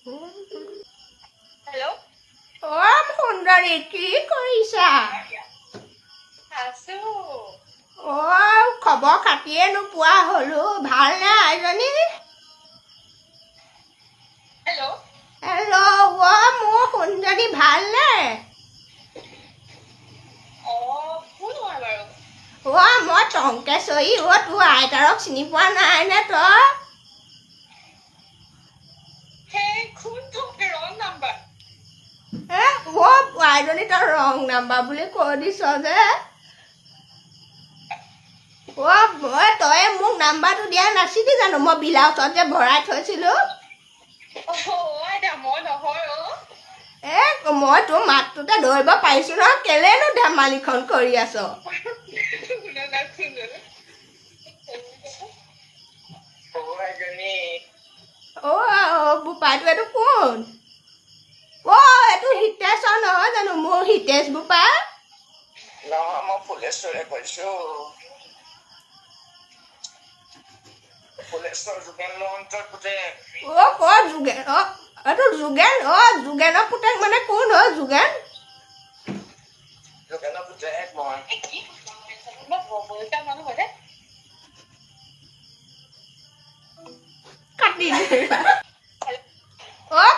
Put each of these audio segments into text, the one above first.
Hello' সুন্দৰী কি কৰিছা? আছো। খবৰ খাতিয়ে নোপোৱা হলো, ভালনে আইজনী? হেল্ল' মোৰ সুন্দৰী ভালনে? কোন হয় বাৰু? মই টংকেশ্বৰী। তোৰ আইতাৰক চিনি পোৱা নাই নে তই? সেই কোনটো ৰং নাম্বাৰ? আইজনী তই ৰং নাম্বাৰ বুলি কৈ দিছ যে। তই মোক নাম্বাৰটো দিয়া নাছিলি জানো? মই ব্লাউজত যে ভৰাই থৈছিলো। আইতা মই নহয় মই তোৰ মাতটোতে ধৰিব পাৰিছো ন, কেলেনো ধেমালিখন কৰি আছ? বোপাইটো এইটো কোন? এইটো হিতেশৰ নহয় জানো? মোৰ হিতেশ বোপা। নহয়, মই ফুলেশ্বৰে কৈছো। ফুলেশ্বৰ যোগেন মহন্তৰ পুতেক। যোগেন? এইটো যোগেন? যোগেনৰ পুতেক মানে কোন যোগেন? যোগেনৰ পুতেক মই। মানুহ হয় দে। কাটি দিলে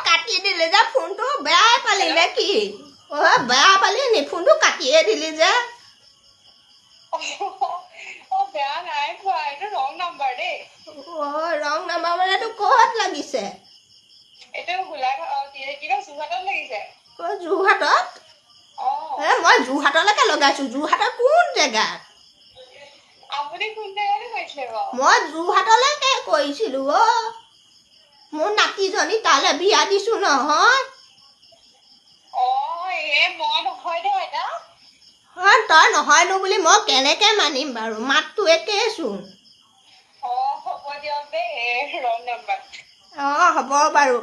কাটি দিলে যে ফোনটো, বেয়া পালি নে কি? বেয়া পালি নি? ফোনটো কাটিয়ে দিলি যে। বেয়া নাই পোৱা, এইটো ৰং নাম্বাৰ দেই। ৰং নাম্বাৰ মানে এইটো ক'ত লাগিছে? এইটো যোৰহাটত লাগিছে। যোৰহাটত? মই যোৰহাটলৈকে লগাইছো। যোৰহাটৰ কোন জেগাত? আপুনি কোন জেগাতে কৈছে বাৰু? মই যোৰহাটলৈকে কৰিছিলো। মোৰ নাতিজনী তালৈ বিয়া দিছো নহয়। মই নহয় দে আইতা। তই নহয়নো বুলি মই কেনেকে মানিম বাৰু? মাতটো একেইচোন। হ'ব দিয়ক দেই, ৰং নাম্বাৰ। হ'ব বাৰু।